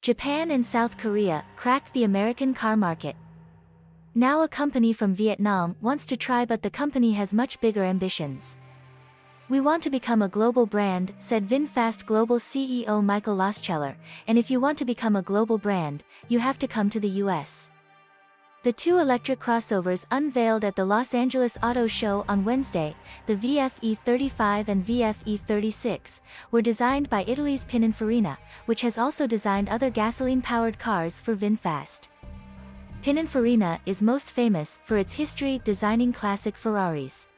Japan and South Korea cracked the American car market. Now a company from Vietnam wants to try, but the company has much bigger ambitions. "We want to become a global brand," said Vinfast Global CEO Michael Lohscheller, "and if you want to become a global brand, you have to come to the US." The two electric crossovers unveiled at the Los Angeles Auto Show on Wednesday, the VF E35 and VF E36, were designed by Italy's Pininfarina, which has also designed other gasoline-powered cars for Vinfast. Pininfarina is most famous for its history designing classic Ferraris.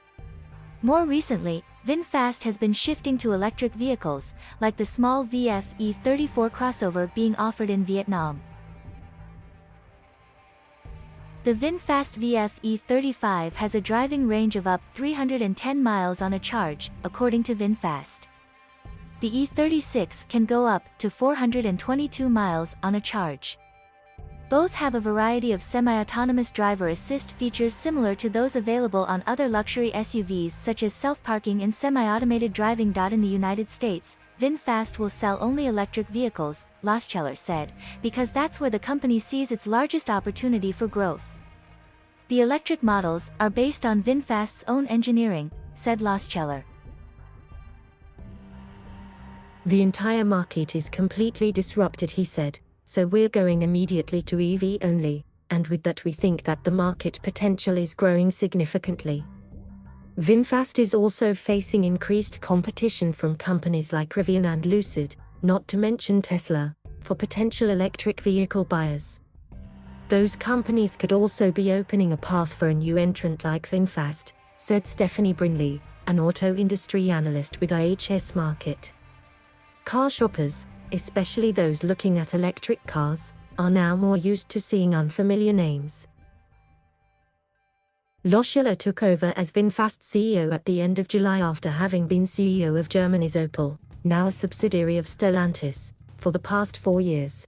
More recently, Vinfast has been shifting to electric vehicles, like the small VF E34 crossover being offered in Vietnam. The Vinfast VF E35 has a driving range of up 310 miles on a charge, according to Vinfast. The E36 can go up to 422 miles on a charge. Both have a variety of semi-autonomous driver assist features similar to those available on other luxury SUVs, such as self-parking and semi-automated driving. In the United States, Vinfast will sell only electric vehicles, Lohscheller said, because that's where the company sees its largest opportunity for growth. "The electric models are based on Vinfast's own engineering," said Lohscheller. "The entire market is completely disrupted," he said, "so we're going immediately to EV only, and with that we think that the market potential is growing significantly." Vinfast is also facing increased competition from companies like Rivian and Lucid, not to mention Tesla, for potential electric vehicle buyers. Those companies could also be opening a path for a new entrant like Vinfast, said Stephanie Brinley, an auto industry analyst with IHS Markit. Car shoppers, especially those looking at electric cars, are now more used to seeing unfamiliar names. Lohscheller took over as Vinfast CEO at the end of July after having been CEO of Germany's Opel, now a subsidiary of Stellantis, for the past 4 years.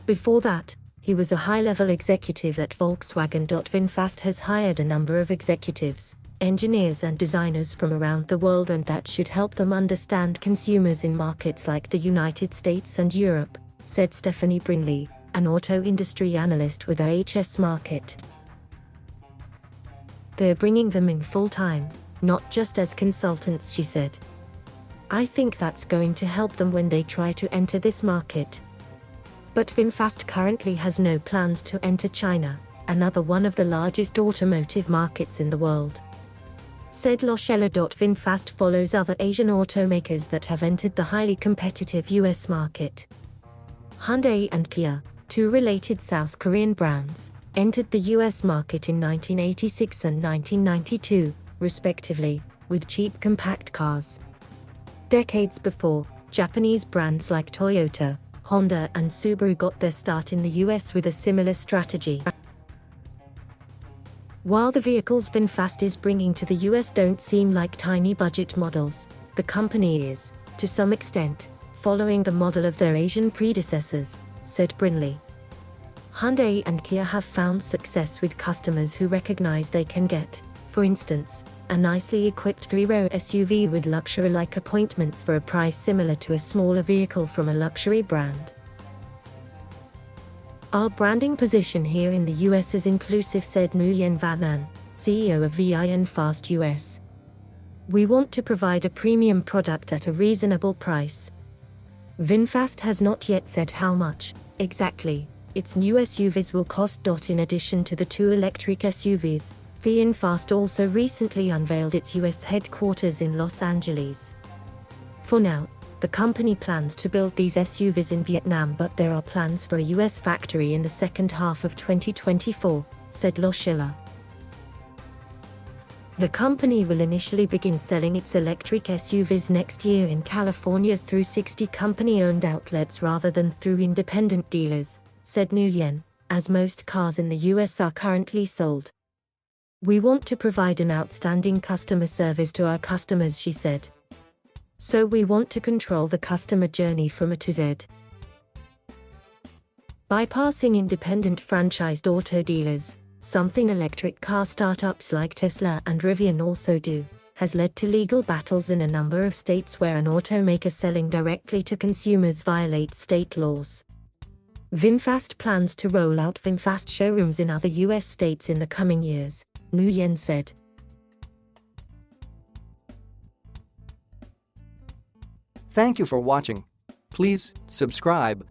Before that, he was a high-level executive at Volkswagen. Vinfast has hired a number of executives, engineers and designers from around the world, and that should help them understand consumers in markets like the United States and Europe, said Stephanie Brinley, an auto industry analyst with IHS Markit. "They're bringing them in full-time, not just as consultants," she said. "I think that's going to help them when they try to enter this market." But Vinfast currently has no plans to enter China, another one of the largest automotive markets in the world. Said Lohscheller. Vinfast follows other Asian automakers that have entered the highly competitive US market. Hyundai and Kia, two related South Korean brands, entered the US market in 1986 and 1992, respectively, with cheap compact cars. Decades before, Japanese brands like Toyota, Honda and Subaru got their start in the US with a similar strategy. While the vehicles Vinfast is bringing to the US don't seem like tiny budget models, the company is, to some extent, following the model of their Asian predecessors, said Brinley. Hyundai and Kia have found success with customers who recognize they can get, for instance, a nicely equipped 3-row SUV with luxury-like appointments for a price similar to a smaller vehicle from a luxury brand. "Our branding position here in the US is inclusive," said Nguyen Van An, CEO of Vinfast US. "We want to provide a premium product at a reasonable price." Vinfast has not yet said how much, exactly, its new SUVs will cost. In addition to the two electric SUVs, Vinfast also recently unveiled its US headquarters in Los Angeles. For now, the company plans to build these SUVs in Vietnam, but there are plans for a US factory in the second half of 2024, said Lohscheller. The company will initially begin selling its electric SUVs next year in California through 60 company-owned outlets rather than through independent dealers, said Nguyen, as most cars in the US are currently sold. "We want to provide an outstanding customer service to our customers," she said. "So we want to control the customer journey from A to Z. Bypassing independent franchised auto dealers, something electric car startups like Tesla and Rivian also do, has led to legal battles in a number of states where an automaker selling directly to consumers violates state laws. Vinfast plans to roll out Vinfast showrooms in other US states in the coming years, Nguyen said. Thank you for watching. Please subscribe.